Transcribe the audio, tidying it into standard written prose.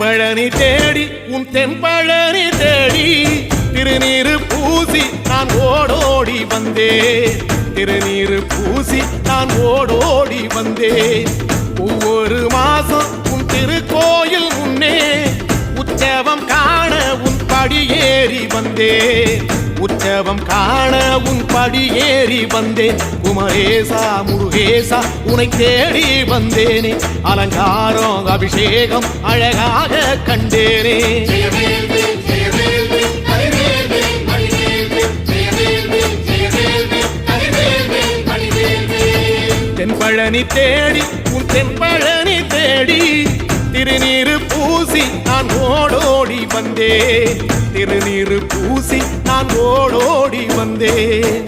தென்பழனி தேடி உன் தென்பழனி தேடி திருநீரு பூசி நான் ஓடோடி வந்தேன். திருநீரு பூசி நான் ஓடோடி வந்தேன். ஒவ்வொரு மாசம் உன் திருக்கோயில் முன்னே உற்சவம் காண உன் படியேறி வந்தேன். உற்சவம் காண உன் படியேறி வந்தேன். குமரேசா முருகேசா உனை தேடி வந்தேனே. அலங்காரம் அபிஷேகம் அழகாக கண்டேனே. தென்பழனி தேடி உன் தென்பழனி தேடி திருநீரு பூசி நான் ஓடோடி வந்தேன். திருநீரு பூசி நான் ஓடோடி வந்தேன்.